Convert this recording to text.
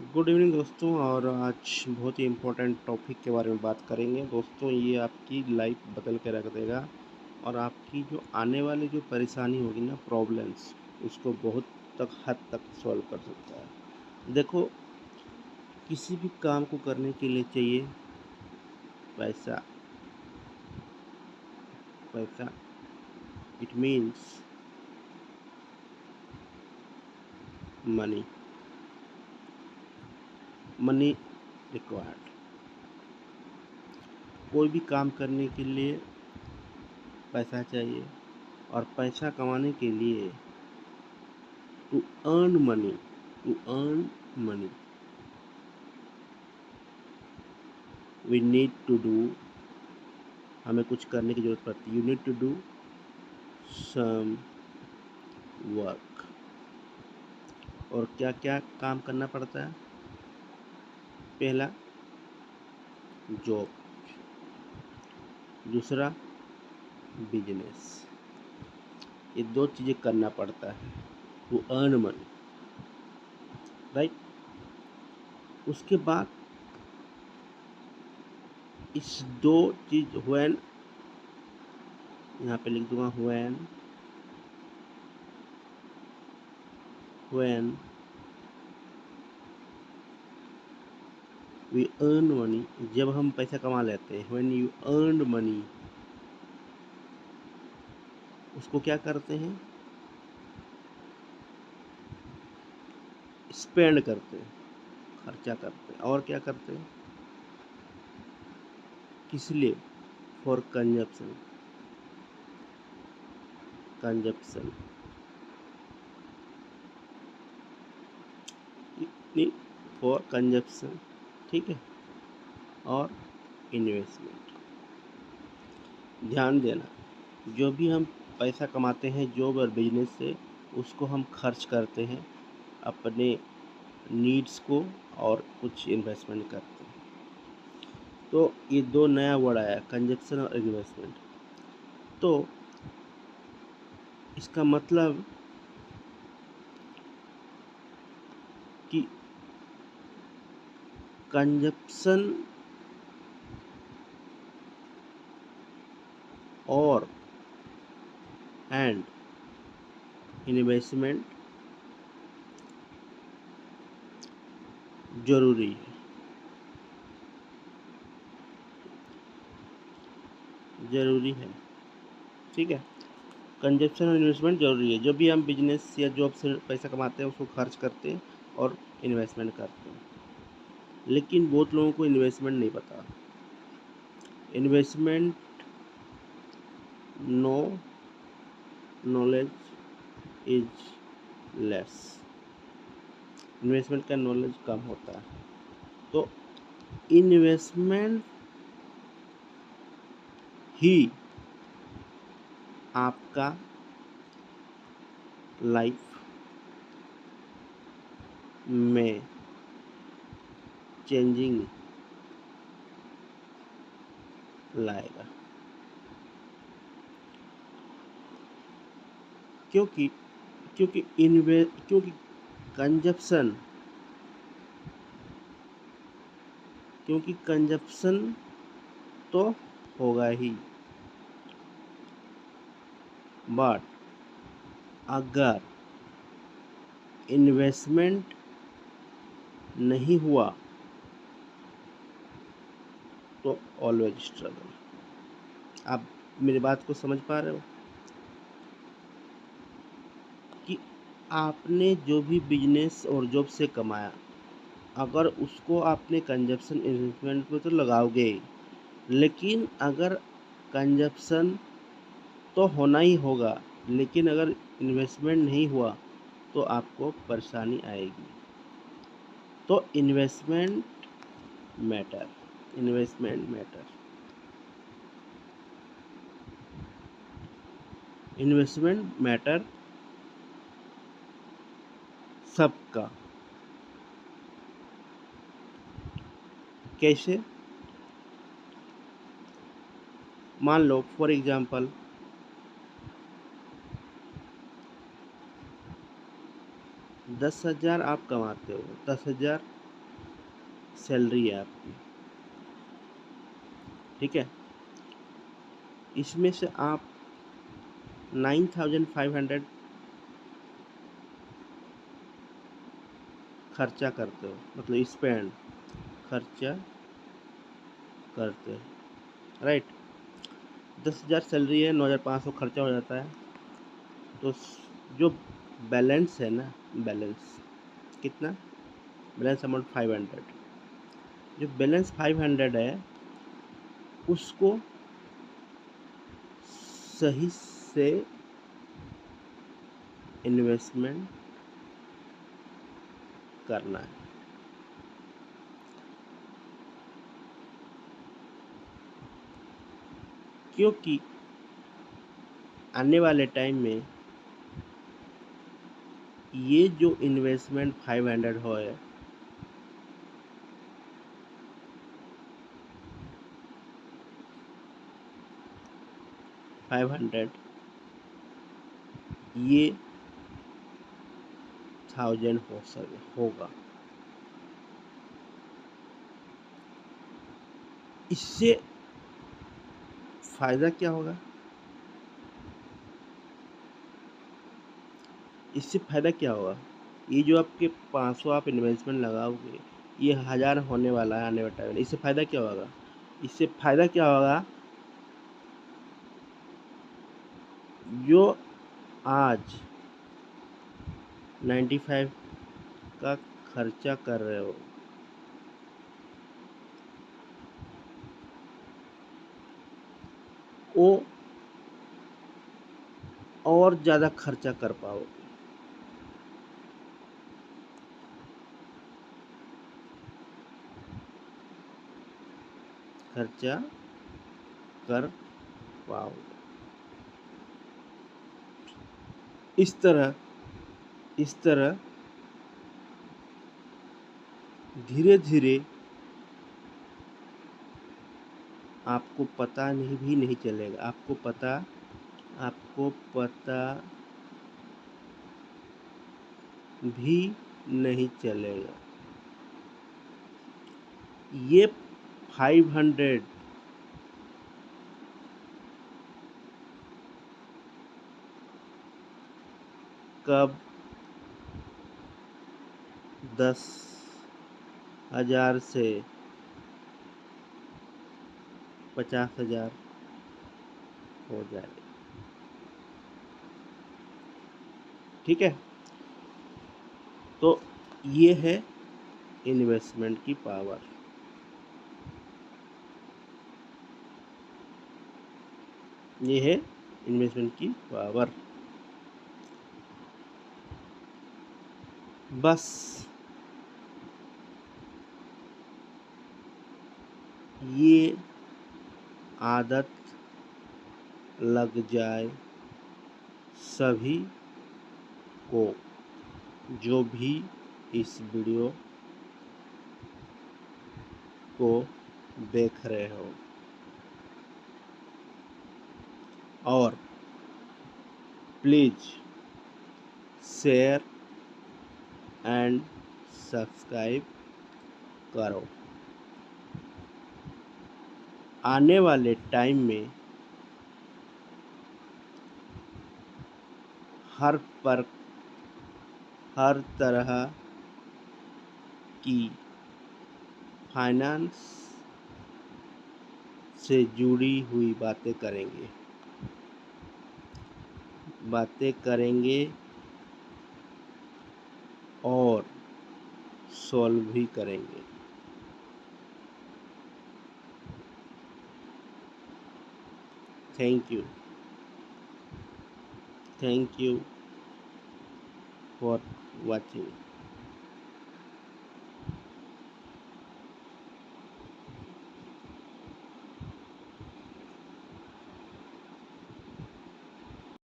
Good evening दोस्तों। और आज बहुत ही इम्पोर्टेंट टॉपिक के बारे में बात करेंगे दोस्तों। ये आपकी लाइफ बदल के रख देगा और आपकी जो आने वाली जो परेशानी होगी ना, प्रॉब्लम्स, उसको बहुत हद तक सॉल्व कर सकता है। देखो, किसी भी काम को करने के लिए चाहिए पैसा। पैसा it means money. Money required. कोई भी काम करने के लिए पैसा चाहिए, और पैसा कमाने के लिए to earn money, to earn money we need to do, हमें कुछ करने की ज़रूरत पड़ती है। You need to do some work. और क्या क्या काम करना पड़ता है? पहला, जॉब। दूसरा, बिजनेस। ये दो चीज़ें करना पड़ता है टू अर्न मनी, राइट। उसके बाद इस दो चीज़ व्हेन, यहाँ पे लिख दूंगा व्हेन वी अर्न मनी, जब हम पैसा कमा लेते हैं, व्हेन यू अर्न मनी, उसको क्या करते हैं? स्पेंड करते हैं, खर्चा करते हैं। और क्या करते हैं? किस लिए? For consumption. Consumption for consumption, ठीक है। और इन्वेस्टमेंट। ध्यान देना, जो भी हम पैसा कमाते हैं जॉब और बिजनेस से, उसको हम खर्च करते हैं अपने नीड्स को, और कुछ इन्वेस्टमेंट करते हैं। तो ये दो नया वर्ड आया, कंजप्शन और इन्वेस्टमेंट। तो इसका मतलब कि कंजप्शन और एंड इन्वेस्टमेंट जरूरी है। जरूरी है, ठीक है। कंजप्शन और इन्वेस्टमेंट जरूरी है। जब भी हम बिजनेस या जॉब से पैसा कमाते हैं, उसको खर्च करते हैं और इन्वेस्टमेंट करते हैं। लेकिन बहुत लोगों को इन्वेस्टमेंट नहीं पता। Investment no knowledge is less. Investment का नॉलेज कम होता है। तो इन्वेस्टमेंट ही आपका लाइफ में चेंजिंग लाएगा। क्योंकि क्योंकि कंजप्शन क्योंकि कंजप्शन तो होगा ही, बट अगर इन्वेस्टमेंट नहीं हुआ तो ऑलवेज स्ट्रगल। आप मेरी बात को समझ पा रहे हो कि आपने जो भी बिजनेस और जॉब से कमाया, अगर उसको आपने कंजप्शन इन्वेस्टमेंट पे तो लगाओगे, लेकिन अगर कंजप्शन तो होना ही होगा, लेकिन अगर इन्वेस्टमेंट नहीं हुआ तो आपको परेशानी आएगी। तो investment matter. Investment matter. Investment matter सबका। कैसे? मान लो फॉर एग्जांपल, 10,000 आप कमाते हो, 10,000 सैलरी है आपकी, ठीक है। इसमें से आप 9,500 खर्चा करते हो, मतलब स्पेंड, खर्चा करते हो, राइट। 10,000 सैलरी है, 9,500 खर्चा हो जाता है। तो जो बैलेंस है ना, बैलेंस कितना, बैलेंस अमाउंट 500, जो बैलेंस 500 है उसको सही से इन्वेस्टमेंट करना है। क्योंकि आने वाले टाइम में ये जो इन्वेस्टमेंट 500 हो है, ये 1000 होगा। इससे फायदा क्या होगा, इससे फायदा क्या होगा, ये जो आपके 500 आप इन्वेस्टमेंट लगाओगे, ये 1000 होने वाला है आने वाले टाइम में। इससे फायदा क्या होगा, इससे फायदा क्या होगा, जो आज 95 का खर्चा कर रहे हो, वो और ज़्यादा खर्चा कर पाओगे। खर्चा कर पाओगे। इस तरह धीरे धीरे आपको पता नहीं चलेगा, आपको पता भी नहीं चलेगा। ये 500 कब 10,000 से 50,000 हो जाएगा, ठीक है। तो ये है इन्वेस्टमेंट की पावर, ये है इन्वेस्टमेंट की पावर। बस ये आदत लग जाए सभी को, जो भी इस वीडियो को देख रहे हो, और प्लीज़ शेयर एंड सब्सक्राइब करो। आने वाले टाइम में हर पर हर तरह की फाइनेंस से जुड़ी हुई बातें करेंगे और सॉल्व भी करेंगे। Thank you for watching.